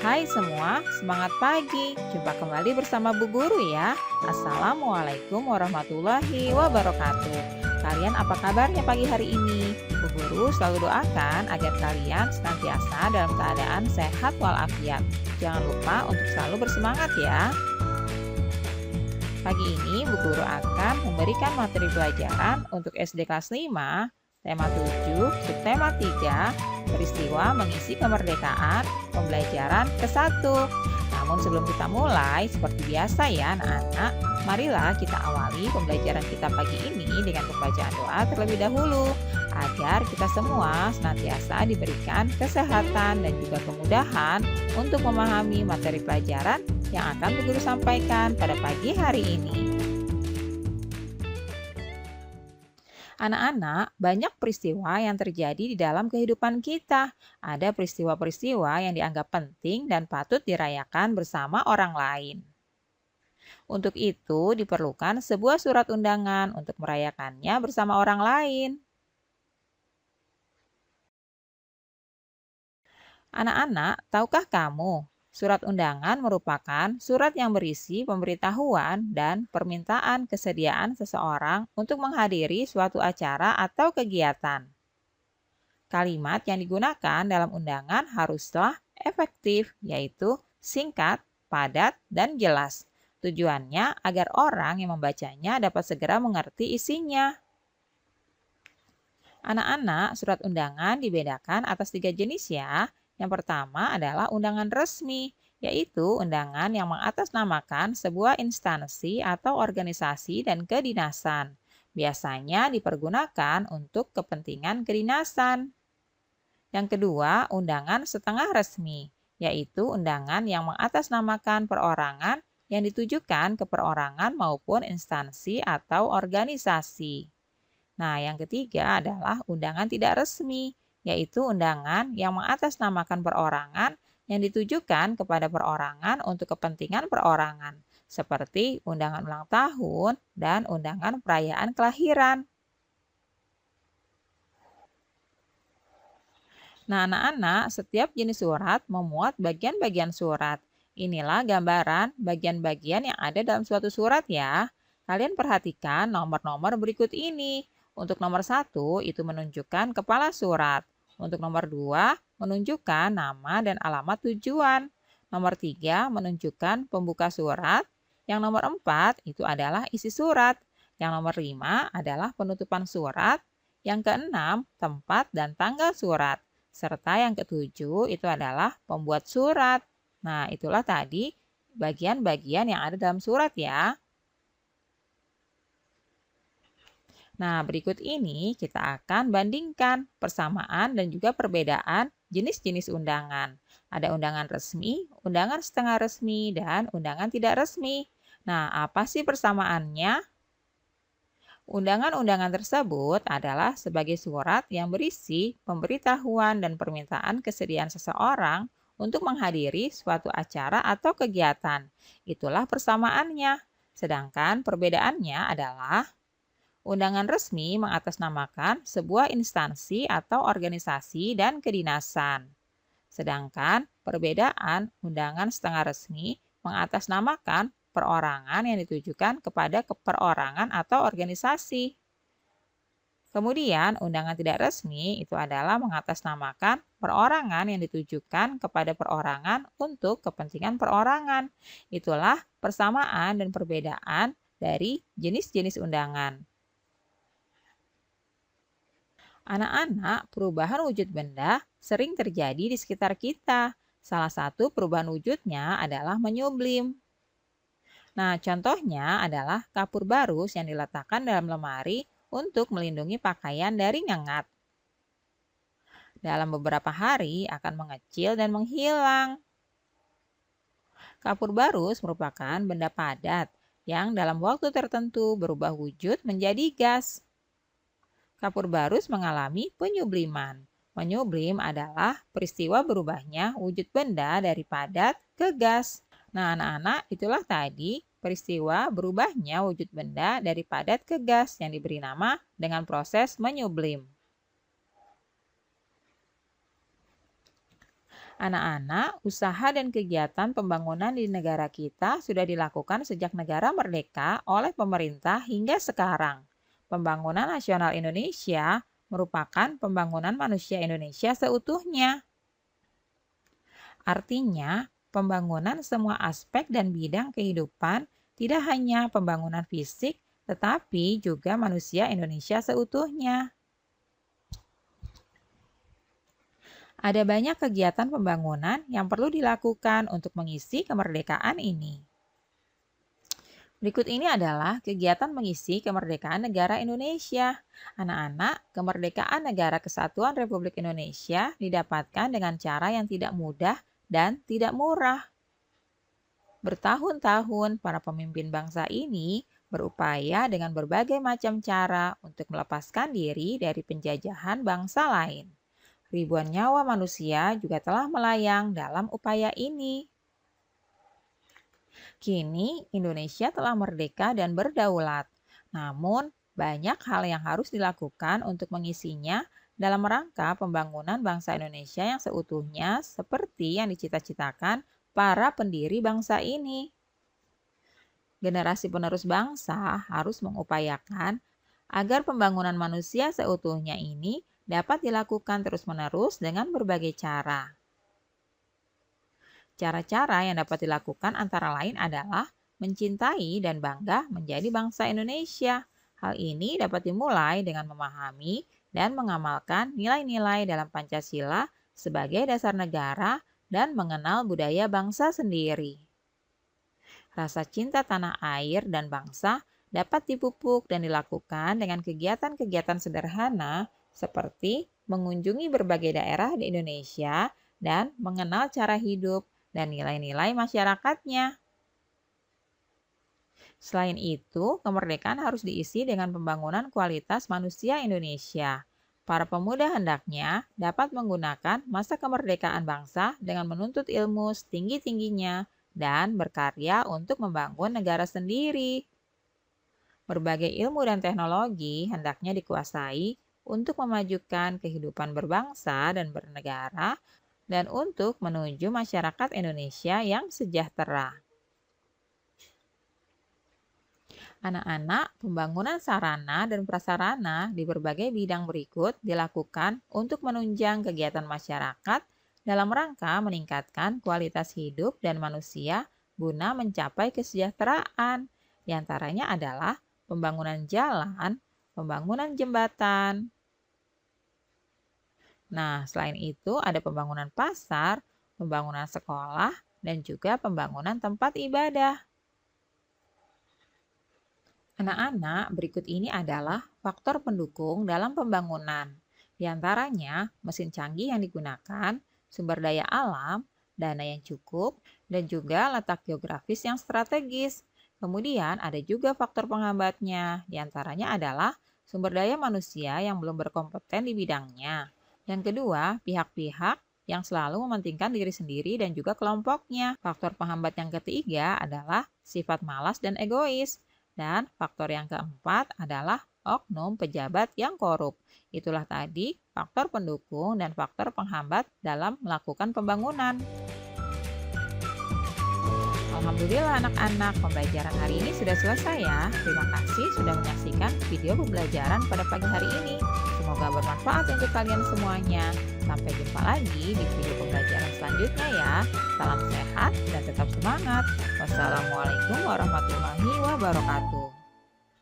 Hai semua, semangat pagi. Jumpa kembali bersama Bu Guru ya. Assalamualaikum warahmatullahi wabarakatuh. Kalian apa kabarnya pagi hari ini? Bu Guru selalu doakan agar kalian senantiasa dalam keadaan sehat walafiat. Jangan lupa untuk selalu bersemangat ya. Pagi ini Bu Guru akan memberikan materi pelajaran untuk SD kelas 5, tema 7, subtema 3, peristiwa mengisi kemerdekaan, pembelajaran ke-1. Namun sebelum kita mulai, seperti biasa ya anak-anak, marilah kita awali pembelajaran kita pagi ini dengan pembacaan doa terlebih dahulu, agar kita semua senantiasa diberikan kesehatan dan juga kemudahan untuk memahami materi pelajaran yang akan Bu Guru sampaikan pada pagi hari ini. Anak-anak, banyak peristiwa yang terjadi di dalam kehidupan kita. Ada peristiwa-peristiwa yang dianggap penting dan patut dirayakan bersama orang lain. Untuk itu, diperlukan sebuah surat undangan untuk merayakannya bersama orang lain. Anak-anak, tahukah kamu, surat undangan merupakan surat yang berisi pemberitahuan dan permintaan kesediaan seseorang untuk menghadiri suatu acara atau kegiatan. Kalimat yang digunakan dalam undangan haruslah efektif, yaitu singkat, padat, dan jelas. Tujuannya agar orang yang membacanya dapat segera mengerti isinya. Anak-anak, surat undangan dibedakan atas 3 jenis ya. Yang pertama adalah undangan resmi, yaitu undangan yang mengatasnamakan sebuah instansi atau organisasi dan kedinasan. Biasanya dipergunakan untuk kepentingan kedinasan. Yang kedua, undangan setengah resmi, yaitu undangan yang mengatasnamakan perorangan yang ditujukan ke perorangan maupun instansi atau organisasi. Nah, yang ketiga adalah undangan tidak resmi, yaitu undangan yang mengatasnamakan perorangan yang ditujukan kepada perorangan untuk kepentingan perorangan, seperti undangan ulang tahun dan undangan perayaan kelahiran. Nah, anak-anak, setiap jenis surat memuat bagian-bagian surat. Inilah gambaran bagian-bagian yang ada dalam suatu surat ya. Kalian perhatikan nomor-nomor berikut ini. Untuk nomor 1 itu menunjukkan kepala surat. Untuk nomor 2 menunjukkan nama dan alamat tujuan. Nomor 3 menunjukkan pembuka surat. Yang nomor 4 itu adalah isi surat. Yang nomor 5 adalah penutupan surat. Yang keenam tempat dan tanggal surat. Serta yang ketujuh itu adalah pembuat surat. Nah, itulah tadi bagian-bagian yang ada dalam surat ya. Nah, berikut ini kita akan bandingkan persamaan dan juga perbedaan jenis-jenis undangan. Ada undangan resmi, undangan setengah resmi, dan undangan tidak resmi. Nah, apa sih persamaannya? Undangan-undangan tersebut adalah sebagai surat yang berisi pemberitahuan dan permintaan kesediaan seseorang untuk menghadiri suatu acara atau kegiatan. Itulah persamaannya. Sedangkan perbedaannya adalah undangan resmi mengatasnamakan sebuah instansi atau organisasi dan kedinasan. Sedangkan perbedaan undangan setengah resmi mengatasnamakan perorangan yang ditujukan kepada perorangan atau organisasi. Kemudian, undangan tidak resmi itu adalah mengatasnamakan perorangan yang ditujukan kepada perorangan untuk kepentingan perorangan. Itulah persamaan dan perbedaan dari jenis-jenis undangan. Anak-anak, perubahan wujud benda sering terjadi di sekitar kita. Salah satu perubahan wujudnya adalah menyublim. Nah, contohnya adalah kapur barus yang diletakkan dalam lemari untuk melindungi pakaian dari nyengat. Dalam beberapa hari akan mengecil dan menghilang. Kapur barus merupakan benda padat yang dalam waktu tertentu berubah wujud menjadi gas. Kapur barus mengalami penyubliman. Menyublim adalah peristiwa berubahnya wujud benda dari padat ke gas. Nah, anak-anak, itulah tadi peristiwa berubahnya wujud benda dari padat ke gas yang diberi nama dengan proses menyublim. Anak-anak, usaha dan kegiatan pembangunan di negara kita sudah dilakukan sejak negara merdeka oleh pemerintah hingga sekarang. Pembangunan nasional Indonesia merupakan pembangunan manusia Indonesia seutuhnya. Artinya, pembangunan semua aspek dan bidang kehidupan tidak hanya pembangunan fisik, tetapi juga manusia Indonesia seutuhnya. Ada banyak kegiatan pembangunan yang perlu dilakukan untuk mengisi kemerdekaan ini. Berikut ini adalah kegiatan mengisi kemerdekaan negara Indonesia. Anak-anak, kemerdekaan negara kesatuan Republik Indonesia didapatkan dengan cara yang tidak mudah dan tidak murah. Bertahun-tahun para pemimpin bangsa ini berupaya dengan berbagai macam cara untuk melepaskan diri dari penjajahan bangsa lain. Ribuan nyawa manusia juga telah melayang dalam upaya ini. Kini Indonesia telah merdeka dan berdaulat. Namun, banyak hal yang harus dilakukan untuk mengisinya dalam rangka pembangunan bangsa Indonesia yang seutuhnya seperti yang dicita-citakan para pendiri bangsa ini. Generasi penerus bangsa harus mengupayakan agar pembangunan manusia seutuhnya ini dapat dilakukan terus-menerus dengan berbagai cara. Cara-cara yang dapat dilakukan antara lain adalah mencintai dan bangga menjadi bangsa Indonesia. Hal ini dapat dimulai dengan memahami dan mengamalkan nilai-nilai dalam Pancasila sebagai dasar negara dan mengenal budaya bangsa sendiri. Rasa cinta tanah air dan bangsa dapat dipupuk dan dilakukan dengan kegiatan-kegiatan sederhana seperti mengunjungi berbagai daerah di Indonesia dan mengenal cara hidup dan nilai-nilai masyarakatnya. Selain itu, kemerdekaan harus diisi dengan pembangunan kualitas manusia Indonesia. Para pemuda hendaknya dapat menggunakan masa kemerdekaan bangsa dengan menuntut ilmu setinggi-tingginya dan berkarya untuk membangun negara sendiri. Berbagai ilmu dan teknologi hendaknya dikuasai untuk memajukan kehidupan berbangsa dan bernegara dan untuk menuju masyarakat Indonesia yang sejahtera. Anak-anak, pembangunan sarana dan prasarana di berbagai bidang berikut dilakukan untuk menunjang kegiatan masyarakat dalam rangka meningkatkan kualitas hidup dan manusia guna mencapai kesejahteraan. Di antaranya adalah pembangunan jalan, pembangunan jembatan. Nah, selain itu ada pembangunan pasar, pembangunan sekolah, dan juga pembangunan tempat ibadah. Anak-anak, berikut ini adalah faktor pendukung dalam pembangunan. Di antaranya, mesin canggih yang digunakan, sumber daya alam, dana yang cukup, dan juga letak geografis yang strategis. Kemudian ada juga faktor penghambatnya, di antaranya adalah sumber daya manusia yang belum berkompeten di bidangnya. Yang kedua, pihak-pihak yang selalu mementingkan diri sendiri dan juga kelompoknya. Faktor penghambat yang ketiga adalah sifat malas dan egois. Dan faktor yang keempat adalah oknum pejabat yang korup. Itulah tadi faktor pendukung dan faktor penghambat dalam melakukan pembangunan. Alhamdulillah anak-anak, pembelajaran hari ini sudah selesai ya. Terima kasih sudah menyaksikan video pembelajaran pada pagi hari ini. Semoga bermanfaat untuk kalian semuanya. Sampai jumpa lagi di video pembelajaran selanjutnya ya. Salam sehat dan tetap semangat. Wassalamualaikum warahmatullahi wabarakatuh.